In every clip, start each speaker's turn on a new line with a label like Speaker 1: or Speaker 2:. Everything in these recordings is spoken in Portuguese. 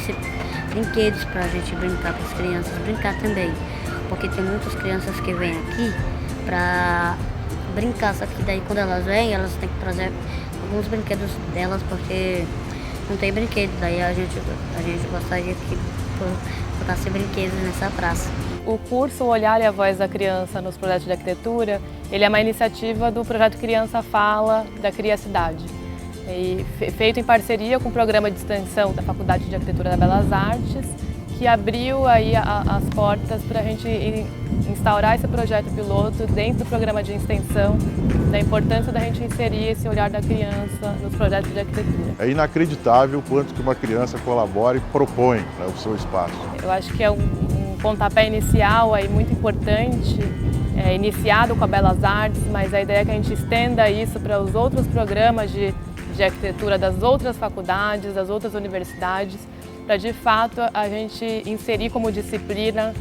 Speaker 1: trouxe brinquedos pra gente brincar, para as crianças brincar também. Porque tem muitas crianças que vêm aqui pra brincar, só que daí quando elas vêm, elas têm que trazer alguns brinquedos delas, porque não tem brinquedo. Daí a gente gostaria que botasse brinquedos nessa praça.
Speaker 2: O curso Olhar e a Voz da Criança nos projetos de arquitetura, ele é uma iniciativa do projeto Criança Fala da Cria Cidade. E feito em parceria com o programa de extensão da Faculdade de Arquitetura da Belas Artes, que abriu aí as portas para a gente instaurar esse projeto piloto dentro do programa de extensão, da importância da gente inserir esse olhar da criança nos projetos de arquitetura.
Speaker 3: É inacreditável o quanto que uma criança colabora e propõe, né, o seu espaço.
Speaker 2: Eu acho que é um pontapé inicial aí muito importante, iniciado com a Belas Artes, mas a ideia é que a gente estenda isso para os outros programas de arquitetura das outras faculdades, das outras universidades, para de fato a gente inserir como disciplina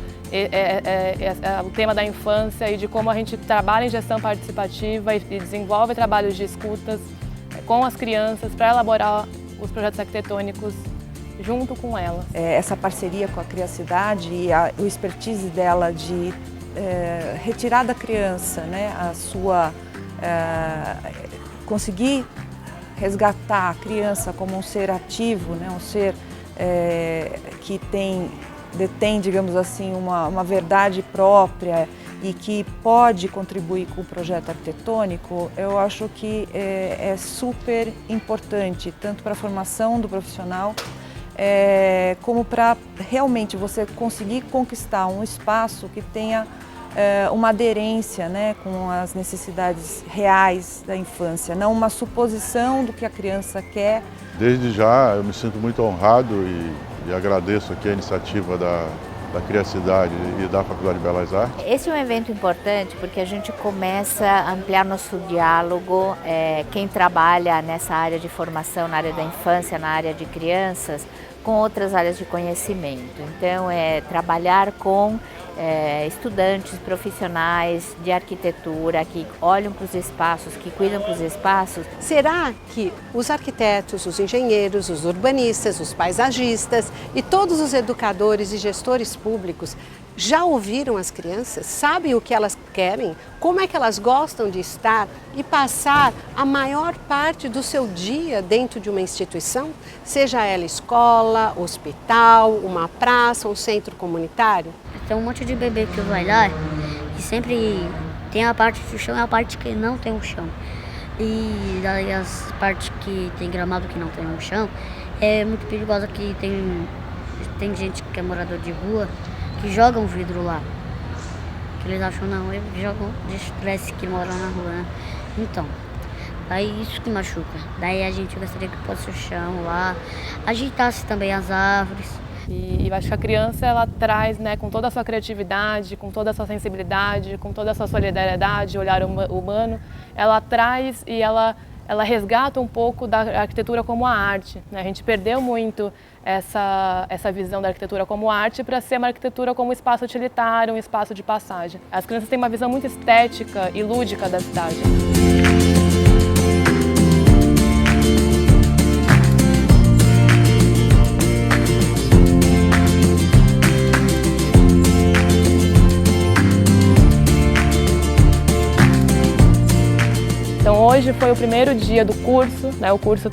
Speaker 2: o tema da infância e de como a gente trabalha em gestão participativa e desenvolve trabalhos de escutas com as crianças para elaborar os projetos arquitetônicos junto com elas.
Speaker 4: Essa parceria com a Cria Cidade e o expertise dela de retirar da criança, né, a sua conseguir resgatar a criança como um ser ativo, né, um ser que detém, digamos assim, uma verdade própria e que pode contribuir com o projeto arquitetônico, eu acho que é super importante, tanto para a formação do profissional, como para realmente você conseguir conquistar um espaço que tenha uma aderência, né, com as necessidades reais da infância, não uma suposição do que a criança quer.
Speaker 3: Desde já eu me sinto muito honrado e agradeço aqui a iniciativa da Cria Cidade e da Faculdade de Belas Artes.
Speaker 5: Esse é um evento importante porque a gente começa a ampliar nosso diálogo. Quem trabalha nessa área de formação, na área da infância, na área de crianças, com outras áreas de conhecimento. Então, trabalhar com estudantes profissionais de arquitetura que olham para os espaços, que cuidam para os espaços.
Speaker 6: Será que os arquitetos, os engenheiros, os urbanistas, os paisagistas e todos os educadores e gestores públicos já ouviram as crianças, sabem o que elas querem, como é que elas gostam de estar e passar a maior parte do seu dia dentro de uma instituição, seja ela escola, hospital, uma praça, um centro comunitário?
Speaker 1: Tem um monte de bebê que vai lá e sempre tem a parte do chão e a parte que não tem o chão. E daí as partes que tem gramado que não tem o chão é muito perigosa, que tem gente que é morador de rua que joga um vidro lá. Que eles acham, não, eles jogam de estresse que mora na rua, né? Então, aí isso que machuca. Daí a gente gostaria que fosse o chão lá, agitasse também as árvores.
Speaker 2: E eu acho que a criança, ela traz, né, com toda a sua criatividade, com toda a sua sensibilidade, com toda a sua solidariedade, olhar humano, ela traz e ela resgata um pouco da arquitetura como a arte, né? A gente perdeu muito essa visão da arquitetura como arte para ser uma arquitetura como espaço utilitário, um espaço de passagem. As crianças têm uma visão muito estética e lúdica da cidade. Então hoje foi o primeiro dia do curso, né? O curso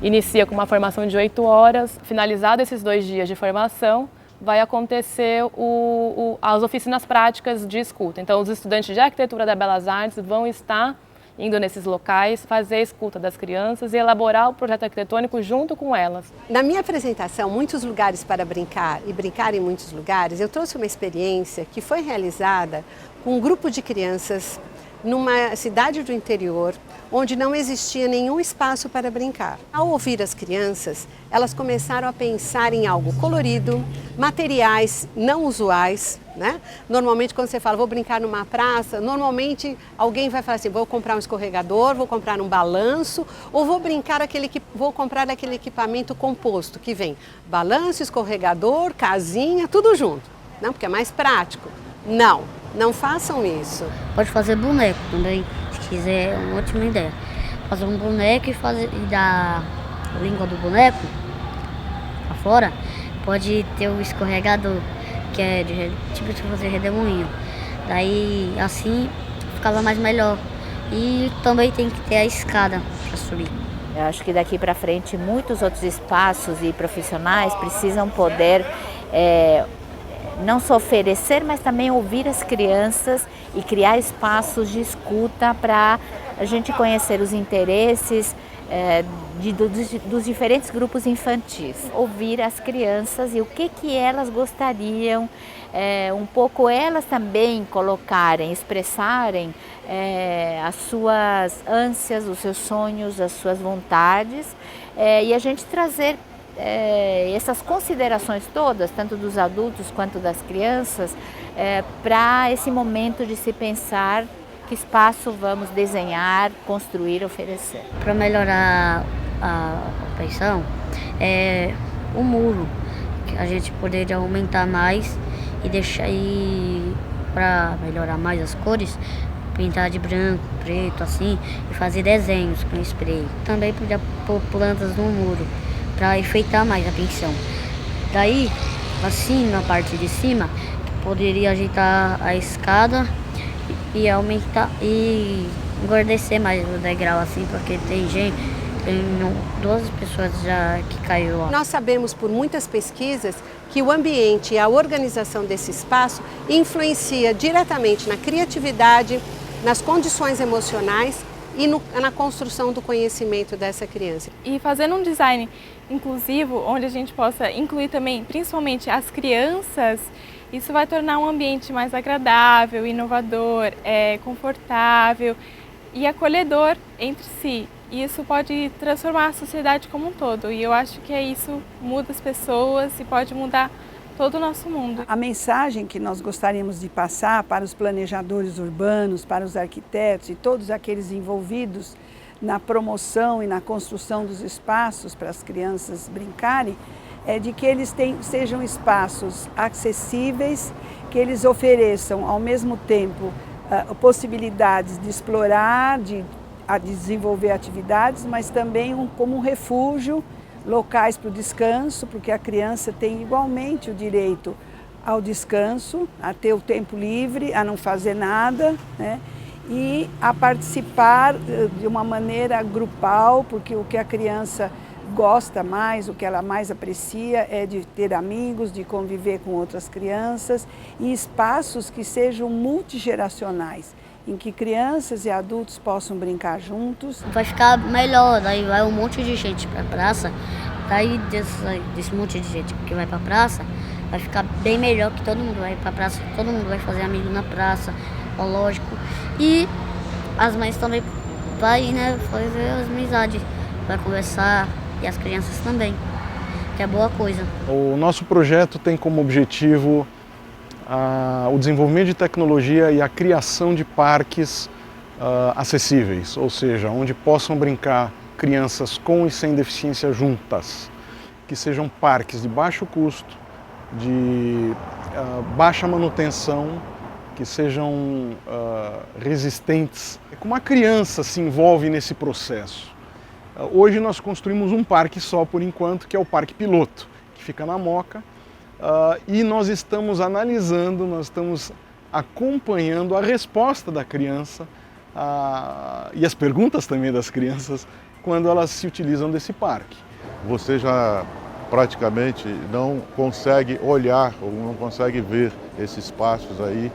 Speaker 2: inicia com uma formação de 8 horas, finalizado esses 2 dias de formação, vai acontecer as oficinas práticas de escuta. Então os estudantes de arquitetura da Belas Artes vão estar indo nesses locais, fazer a escuta das crianças e elaborar o projeto arquitetônico junto com elas.
Speaker 6: Na minha apresentação, Muitos Lugares para Brincar e Brincar em Muitos Lugares, eu trouxe uma experiência que foi realizada com um grupo de crianças numa cidade do interior, onde não existia nenhum espaço para brincar. Ao ouvir as crianças, elas começaram a pensar em algo colorido, materiais não usuais, né? Normalmente quando você fala, vou brincar numa praça, normalmente alguém vai falar assim, vou comprar um escorregador, vou comprar um balanço, ou vou comprar aquele equipamento composto, que vem balanço, escorregador, casinha, tudo junto, não? Porque é mais prático. Não façam isso.
Speaker 1: Pode fazer boneco também, se quiser, é uma ótima ideia. Fazer um boneco e dar a língua do boneco afora, pode ter o escorregador, que é tipo de fazer redemoinho. Daí assim ficava mais melhor. E também tem que ter a escada para subir.
Speaker 5: Eu acho que daqui para frente muitos outros espaços e profissionais precisam poder não só oferecer, mas também ouvir as crianças e criar espaços de escuta para a gente conhecer os interesses dos diferentes grupos infantis. Ouvir as crianças e o que elas gostariam, um pouco elas também colocarem, expressarem as suas ânsias, os seus sonhos, as suas vontades e a gente trazer essas considerações todas, tanto dos adultos quanto das crianças, para esse momento de se pensar que espaço vamos desenhar, construir, oferecer.
Speaker 1: Para melhorar a pensão, o muro, que a gente poderia aumentar mais e deixar para melhorar mais as cores, pintar de branco, preto, assim, e fazer desenhos com spray. Também podia pôr plantas no muro, para enfeitar mais a pensão. Daí, assim, na parte de cima, poderia ajeitar a escada e aumentar e engordecer mais o degrau, assim, porque tem 12 pessoas já que caiu lá.
Speaker 6: Nós sabemos por muitas pesquisas que o ambiente e a organização desse espaço influencia diretamente na criatividade, nas condições emocionais e na construção do conhecimento dessa criança.
Speaker 7: E fazendo um design inclusivo, onde a gente possa incluir também, principalmente as crianças, isso vai tornar um ambiente mais agradável, inovador, confortável e acolhedor entre si. E isso pode transformar a sociedade como um todo. E eu acho que isso muda as pessoas e pode mudar todo o nosso mundo.
Speaker 8: A mensagem que nós gostaríamos de passar para os planejadores urbanos, para os arquitetos e todos aqueles envolvidos na promoção e na construção dos espaços para as crianças brincarem, é de que eles sejam espaços acessíveis, que eles ofereçam ao mesmo tempo possibilidades de explorar, de desenvolver atividades, mas também como um refúgio, locais para o descanso, porque a criança tem igualmente o direito ao descanso, a ter o tempo livre, a não fazer nada, né? E a participar de uma maneira grupal, porque o que a criança gosta mais, o que ela mais aprecia é de ter amigos, de conviver com outras crianças e espaços que sejam multigeracionais, em que crianças e adultos possam brincar juntos.
Speaker 1: Vai ficar melhor, daí vai um monte de gente para a praça, daí desse monte de gente que vai para a praça, vai ficar bem melhor, que todo mundo vai para a praça, todo mundo vai fazer amigo na praça, lógico. E as mães também vai, né, fazer as amizades, vai conversar, e as crianças também, que é boa coisa.
Speaker 9: O nosso projeto tem como objetivo o desenvolvimento de tecnologia e a criação de parques acessíveis, ou seja, onde possam brincar crianças com e sem deficiência juntas, que sejam parques de baixo custo, de baixa manutenção, que sejam resistentes. Como a criança se envolve nesse processo? Hoje nós construímos um parque só por enquanto, que é o Parque Piloto, que fica na Moca, e nós estamos analisando, nós estamos acompanhando a resposta da criança e as perguntas também das crianças quando elas se utilizam desse parque.
Speaker 3: Você já praticamente não consegue olhar ou não consegue ver esses espaços aí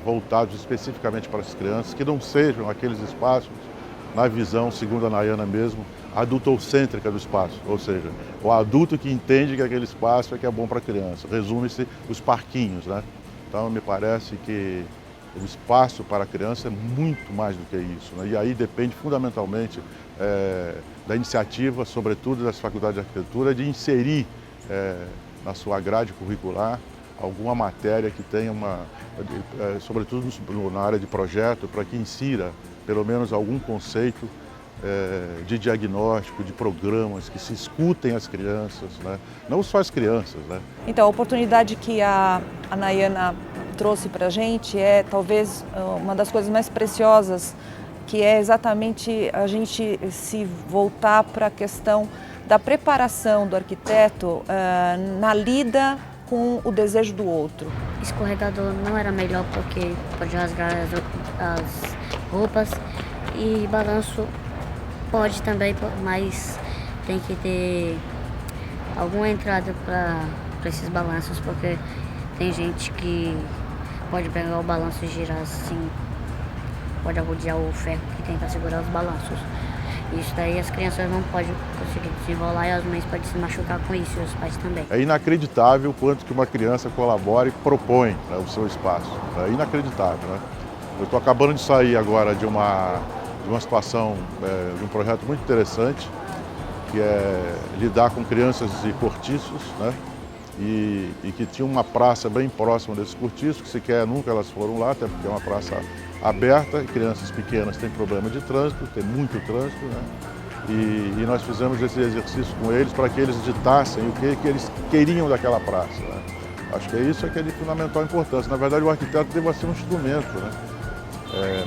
Speaker 3: voltados especificamente para as crianças, que não sejam aqueles espaços, na visão, segundo a Nayana mesmo, adultocêntrica do espaço, ou seja, o adulto que entende que aquele espaço é que é bom para a criança. Resume-se os parquinhos, né? Então me parece que o espaço para a criança é muito mais do que isso, né? E aí depende fundamentalmente da iniciativa, sobretudo das faculdades de arquitetura, de inserir na sua grade curricular alguma matéria que tenha sobretudo na área de projeto, para que insira pelo menos algum conceito de diagnóstico, de programas que se escutem as crianças, né? Não só as crianças, né?
Speaker 4: Então, a oportunidade que a Nayana trouxe para a gente é talvez uma das coisas mais preciosas, que é exatamente a gente se voltar para a questão da preparação do arquiteto na lida com o desejo do outro.
Speaker 1: Escorregador não era melhor porque pode rasgar as roupas, e balanço pode também, mas tem que ter alguma entrada para esses balanços, porque tem gente que pode pegar o balanço e girar assim, pode arrodear o ferro que tem para segurar os balanços. Isso daí as crianças não podem conseguir desenrolar e as mães podem se machucar com isso, e os pais também.
Speaker 3: É inacreditável o quanto que uma criança colabora e propõe, né, o seu espaço. É inacreditável, né? Eu estou acabando de sair agora de uma situação, de um projeto muito interessante, que é lidar com crianças e cortiços, né? E que tinha uma praça bem próxima desses cortiços, que sequer nunca elas foram lá, até porque é uma praça aberta, e crianças pequenas têm problema de trânsito, tem muito trânsito, né? E nós fizemos esse exercício com eles para que eles ditassem o que eles queriam daquela praça, né? Acho que é isso que é de fundamental importância. Na verdade, o arquiteto deve ser um instrumento, né?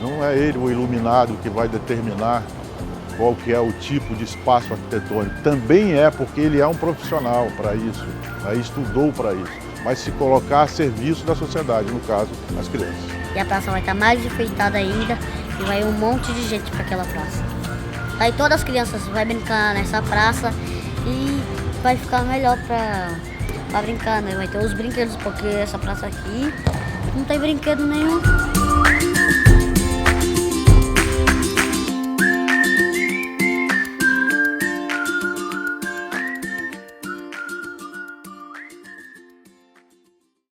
Speaker 3: Não é ele o iluminado que vai determinar qual que é o tipo de espaço arquitetônico. Também é porque ele é um profissional para isso, né? Estudou para isso, mas se colocar a serviço da sociedade, no caso, as crianças.
Speaker 1: E a praça vai estar mais enfeitada ainda e vai um monte de gente para aquela praça. Aí todas as crianças vão brincar nessa praça e vai ficar melhor para brincar, né? Vai ter os brinquedos, porque essa praça aqui não tem brinquedo nenhum.